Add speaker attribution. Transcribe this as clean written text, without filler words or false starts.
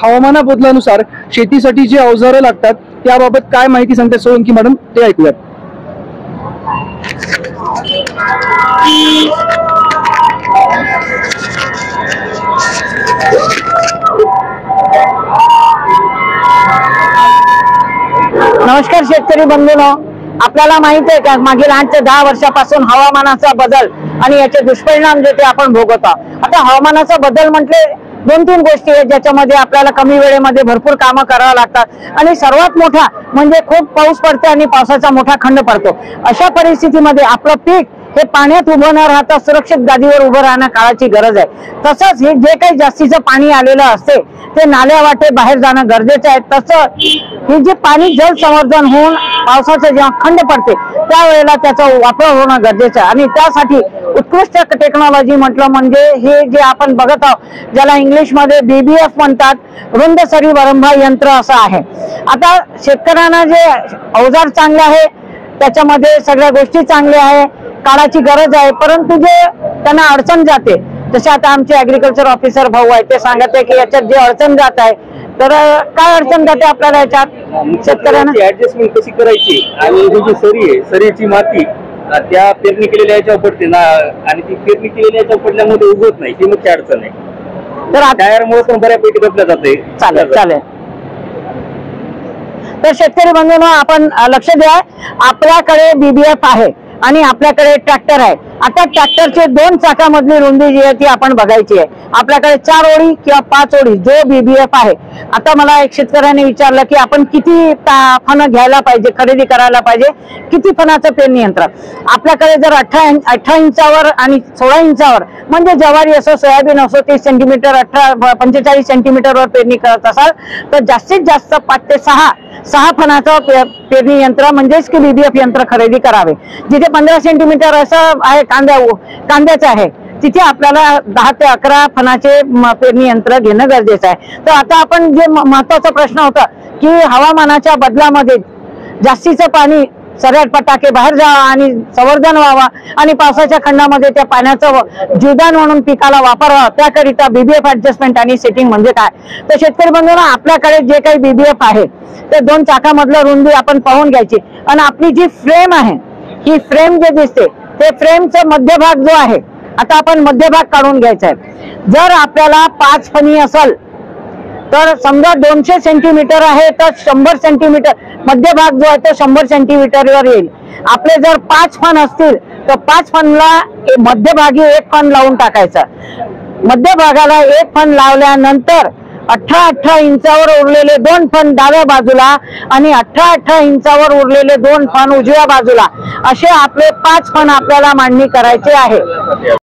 Speaker 1: हवामान बदलानुसार शेतीसाठी जे अवजारे लागतात त्याबाबत काय माहिती सांगतात सोळंकी मॅडम, ते ऐकूयात।
Speaker 2: नमस्कार शेतकरी बंधूंनो, आपल्याला माहित आहे का मागील 8 ते 10 वर्षापासून हवामानाचा बदल आणि याचे दुष्परिणाम जे ते आपण भोगत आहोत। आता हवामानाचा बदल म्हटले 2-3 गोष्टी आहेत ज्याच्यामध्ये आपल्याला कमी वेळेमध्ये भरपूर कामं करावं लागतात आणि सर्वात मोठा म्हणजे खूप पाऊस पडते आणि पावसाचा मोठा खंड पडतो। अशा परिस्थितीमध्ये आपलं पीक हे पाण्यात उभं न राहता सुरक्षित गादीवर उभं राहणं काळाची गरज आहे। तसंच हे जे काही जास्तीचं पाणी आलेलं असते ते नाल्या वाटे बाहेर जाणं गरजेचं आहे। तसं हे जे पाणी जल संवर्धन होऊन पावसाचं जेव्हा खंड पडते त्यावेळेला त्याचा वापर होणं गरजेचं आहे आणि त्यासाठी उत्कृष्ट टेक्नॉलॉजी म्हटलं म्हणजे हे जे आपण बघत आहोत ज्याला इंग्लिश मध्ये BBF म्हणतात, रुंद सरी वरंभा यंत्र असं आहे। आता शेतकऱ्यांना जे अवजार चांगले आहे त्याच्यामध्ये सगळ्या गोष्टी चांगल्या आहे, काळाची गरज आहे, परंतु जे त्यांना अडचण जाते जसे आता आमचे ऍग्रीकल्चर ऑफिसर भाऊ आहे ते सांगत आहे की याच्यात जे अडचण जात आहे तर काय अडचण जाते आपल्याला याच्यात शेतकऱ्यांना
Speaker 3: ऍडजस्टमेंट कशी करायची आणि ही जी सरी आहे सरीची माती त्या पेरणी केलेल्या याच्यावर पडते ना आणि ती पेरणी केलेल्या याच्यावर पडल्यामुळे उगवत नाही, ही मुख्य अडचण आहे। तर टायरमुळे पण बऱ्यापैकी दबल्या जाते।
Speaker 2: चालेल तर शेतकरी बंधूंनो आपण लक्ष द्या, आपल्याकडे BBF आहे आणि आपल्याकडे ट्रॅक्टर आहे। आता ट्रॅक्टरचे 2 चाकामधली रुंदी जी आहे ती आपण बघायची आहे। आपल्याकडे 4 ओळी किंवा 5 ओळी जो BBF आहे। आता मला एक शेतकऱ्याने विचारलं की आपण किती फणं घ्यायला पाहिजे, खरेदी करायला पाहिजे, किती फणाचं पेरणी यंत्र आपल्याकडे जर 18 इंचावर आणि 16 इंचावर म्हणजे ज्वारी असो सोयाबीन असो 30 सेंटीमीटर 45 सेंटीमीटरवर पेरणी करत असाल तर जास्तीत जास्त 5 ते 6 फणाचं पेरणी यंत्र म्हणजेच की BBF यंत्र खरेदी करावे। जिथे 15 सेंटीमीटर असं आहे कांद्याचं आहे तिथे आपल्याला 10 ते 11 फणाचे पेरणी यंत्र घेणं गरजेचं आहे। तर आता आपण जे महत्वाचा प्रश्न होता की हवामानाच्या बदलामध्ये जास्तीचं पाणी सरळ टाके बाहेर जावा आणि संवर्धन व्हावा आणि पावसाच्या खंडामध्ये त्या पाण्याचं जीवदान म्हणून पिकाला वापरावा त्याकरिता BBF ऍडजस्टमेंट आणि सेटिंग म्हणजे काय। तर शेतकरी बंधूंना आपल्याकडे जे काही BBF आहे ते 2 चाकामधलं रुंदी आपण पाहून घ्यायची आणि आपली जी फ्रेम आहे ही फ्रेम जे दिसते ते फ्रेमचा मध्यभाग जो आहे आता आपण मध्यभाग काढून घ्यायचा आहे। जर आपल्याला 5 फणी असेल तर समजा 200 सेंटीमीटर आहे तर 100 सेंटीमीटर मध्यभाग जो आहे तो 100 सेंटीमीटरवर येईल। आपले जर 5 फण असतील तर 5 फणला मध्यभागी 1 फण लावून टाकायचा। मध्यभागाला 1 फण लावल्यानंतर 18 इंचावर उरलेले 2 फण डाव्या बाजूला आणि 18 इंचावर उरलेले 2 फण उजव्या बाजूला असे आपले 5 फण आपल्याला मांडणी करायचे आहे।